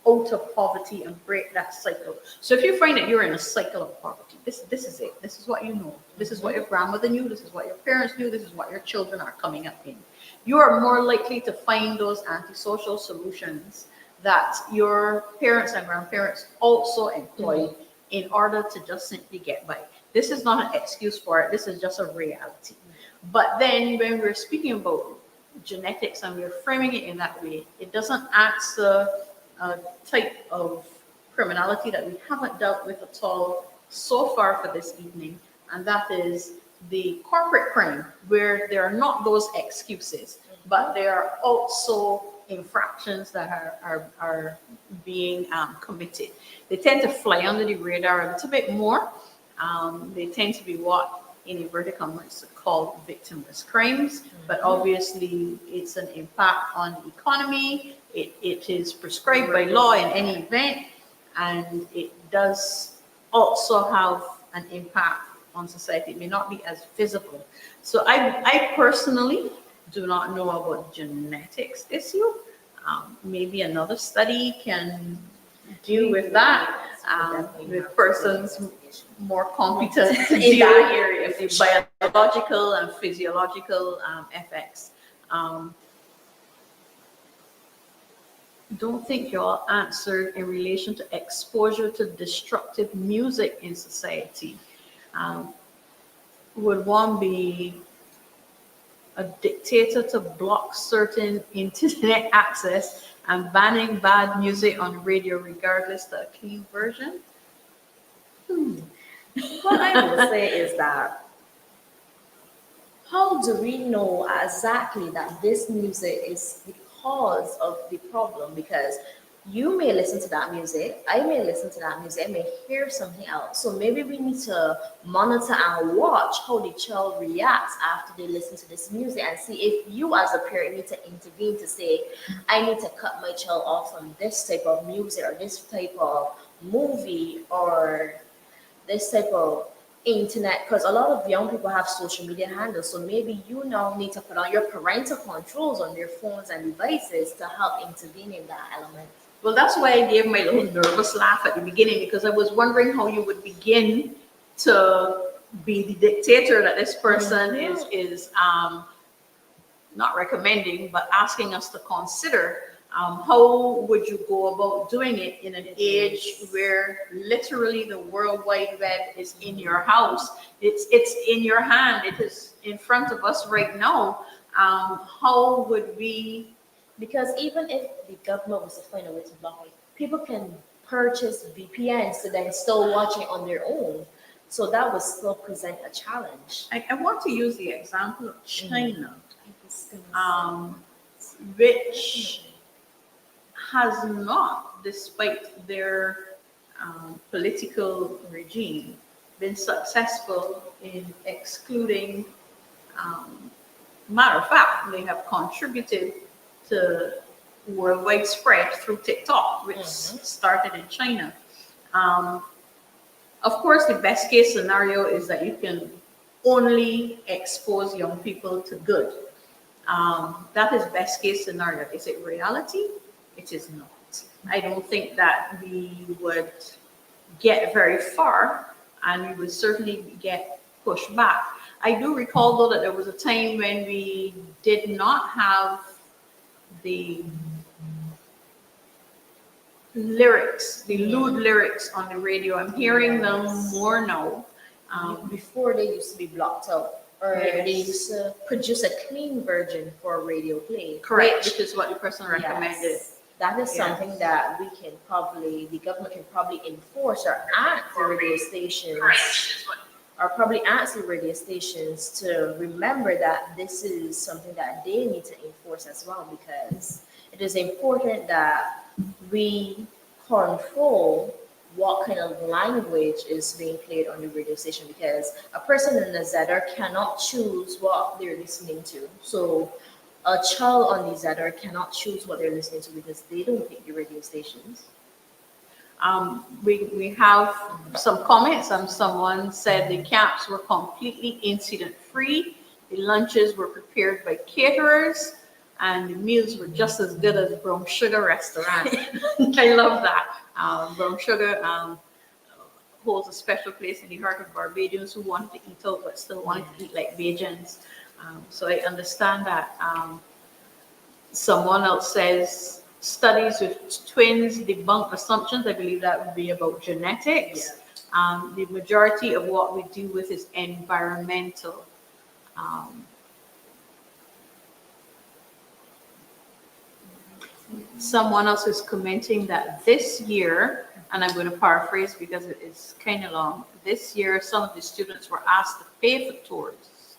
D: out of poverty and break that cycle. So if you find that you're in a cycle of poverty, this is it. This is what you know. This is what your grandmother knew. This is what your parents knew. This is what your children are coming up in. You are more likely to find those antisocial solutions that your parents and grandparents also employed in order to just simply get by. This is not an excuse for it. This is just a reality. But then when we're speaking about genetics and we're framing it in that way, it doesn't answer a type of criminality that we haven't dealt with at all so far for this evening, and that is the corporate crime, where there are not those excuses, but there are also infractions that are being committed. They tend to fly under the radar a little bit more. They tend to be what in inverted commas called victimless crimes, but obviously it's an impact on the economy. It is prescribed by law in any event, and it does also have an impact on society. It may not be as visible. So I personally do not know about genetics issue. Maybe another study can deal with that with persons more competent to
C: In
D: deal
C: that
D: with
C: area.
D: the biological and physiological effects. Don't think y'all answered in relation to exposure to destructive music in society. Would one be a dictator to block certain internet access and banning bad music on radio regardless to a clean version?
C: What I will say is that how do we know exactly that this music is the cause of the problem? Because you may listen to that music, I may listen to that music, I may hear something else. So maybe we need to monitor and watch how the child reacts after they listen to this music and see if you as a parent need to intervene to say, I need to cut my child off from this type of music or this type of movie or this type of internet, because a lot of young people have social media handles. So maybe you now need to put on your parental controls on their phones and devices to help intervene in that element.
D: Well, that's why I gave my little nervous laugh at the beginning, because I was wondering how you would begin to be the dictator that this person is not recommending, but asking us to consider. How would you go about doing it in an age where literally the World Wide Web is in your house? It's in your hand. It is in front of us right now. How would we?
C: Because even if the government was to find a way to block it, people can purchase VPNs to then still watch it on their own. So that would still present a challenge.
D: I want to use the example of China, which has not, despite their political regime, been successful in excluding. Matter of fact, they have contributed to worldwide spread through TikTok, which started in China. Of course, the best case scenario is that you can only expose young people to good. That is best case scenario. Is it reality? It is not. I don't think that we would get very far, and we would certainly get pushed back. I do recall, though, that there was a time when we did not have the lyrics, the lewd lyrics on the radio. I'm hearing them more now.
C: Before they used to be blocked out, or they used to produce a clean version for radio play.
D: Correct, which is what the person recommended.
C: Yes, that is something that we can probably, the government can probably enforce or ask the radio stations. Or probably ask the radio stations to remember that this is something that they need to enforce as well, because it is important that we control what kind of language is being played on the radio station, because a person in the Zedder cannot choose what they're listening to. So a child on the Zedder cannot choose what they're listening to because they don't pick the radio stations.
D: We have some comments, and someone said the camps were completely incident free. The lunches were prepared by caterers, and the meals were just as good as Brown Sugar restaurant. I love that. Brown Sugar holds a special place in the heart of Barbadians who wanted to eat out but still wanted to eat like Bajans. So I understand that. Someone else says studies with twins debunk assumptions. I believe that would be about genetics. The majority of what we deal with is environmental. Someone else is commenting that this year, and I'm going to paraphrase because it is kind of long, this year some of the students were asked to pay for tours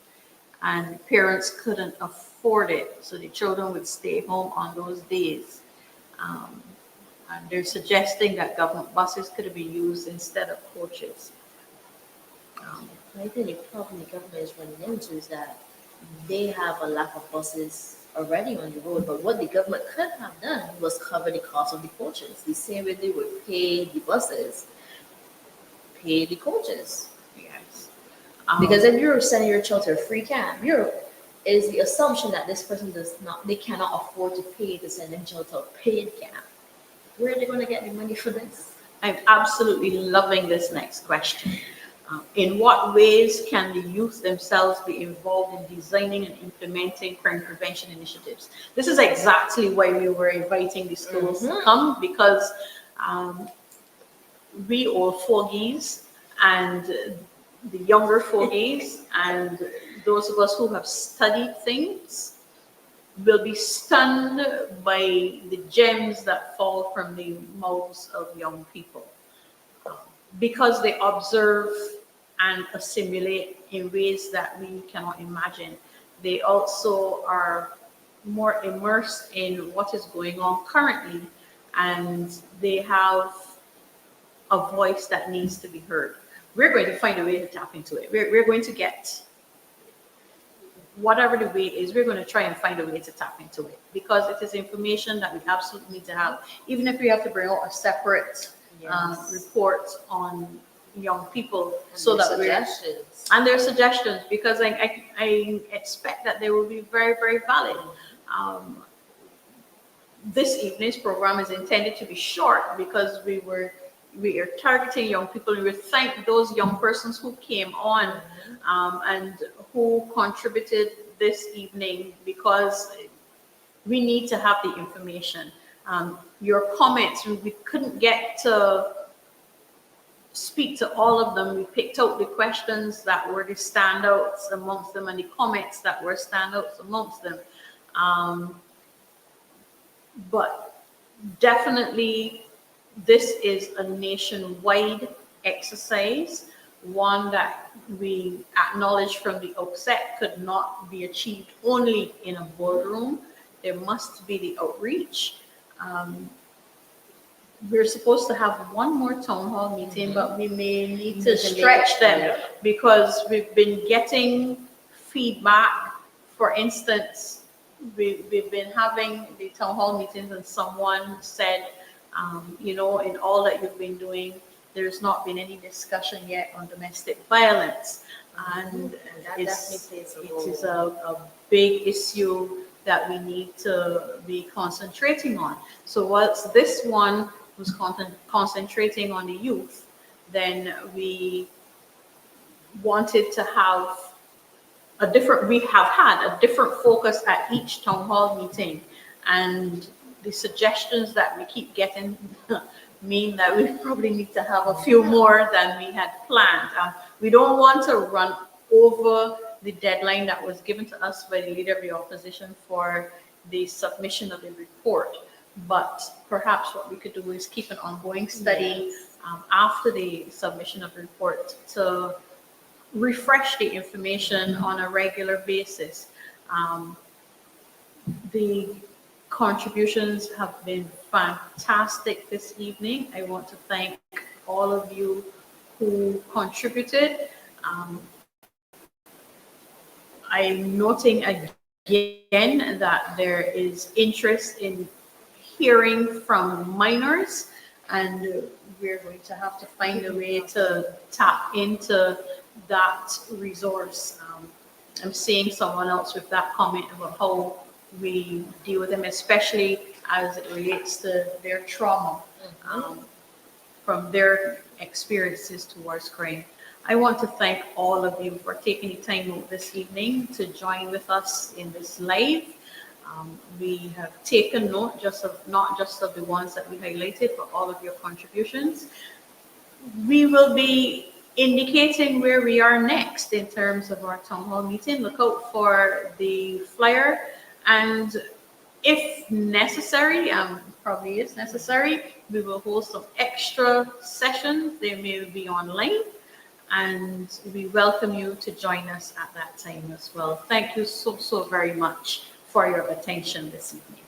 D: and parents couldn't afford it, so the children would stay home on those days. And they're suggesting that government buses could have been used instead of coaches.
C: I think the problem the government is running into is that they have a lack of buses already on the road, but what the government could have done was cover the cost of the coaches. The same way they would pay the buses, pay the coaches.
D: Yes.
C: Because if you're sending your child to a free camp, is the assumption that this person they cannot afford to pay to send their child to a paid camp. Where are they going to get the money for this?
D: I'm absolutely loving this next question. In what ways can the youth themselves be involved in designing and implementing crime prevention initiatives? This is exactly why we were inviting the schools to come, because we old fogies and the younger fogies and those of us who have studied things will be stunned by the gems that fall from the mouths of young people, because they observe and assimilate in ways that we cannot imagine. They also are more immersed in what is going on currently, and they have a voice that needs to be heard. We're going to find a way to tap into it. We're going to get, whatever the way is, we're going to try and find a way to tap into it, because it is information that we absolutely need to have, even if we have to bring out a separate report on young people, and so that their suggestions, because I expect that they will be very, very valid. This evening's program is intended to be short because we are targeting young people, and we thank those young persons who came on and who contributed this evening, because we need to have the information. Your comments, we couldn't get to speak to all of them. We picked out the questions that were the standouts amongst them and the comments that were standouts amongst them. But definitely this is a nationwide exercise, one that we acknowledge from the outset could not be achieved only in a boardroom. There must be the outreach. We're supposed to have one more town hall meeting, but we may need to stretch them because we've been getting feedback. For instance, we've been having the town hall meetings, and someone said, in all that you've been doing, there's not been any discussion yet on domestic violence. And it is a big issue that we need to be concentrating on. So whilst this one was concentrating on the youth, then we wanted to have we have had a different focus at each town hall meeting. And the suggestions that we keep getting mean that we probably need to have a few more than we had planned. We don't want to run over the deadline that was given to us by the Leader of the Opposition for the submission of the report. But perhaps what we could do is keep an ongoing study after the submission of the report to refresh the information on a regular basis. The contributions have been fantastic this evening. I want to thank all of you who contributed. I'm noting again that there is interest in hearing from minors, and we're going to have to find a way to tap into that resource. I'm seeing someone else with that comment about how we deal with them, especially as it relates to their trauma from their experiences towards crime. I want to thank all of you for taking the time out this evening to join with us in this live. We have taken note not just of the ones that we highlighted, but all of your contributions. We will be indicating where we are next in terms of our town hall meeting. Look out for the flyer, and if necessary, probably is necessary, we will hold some extra sessions. They may be online, and we welcome you to join us at that time as well. Thank you so very much for your attention this evening.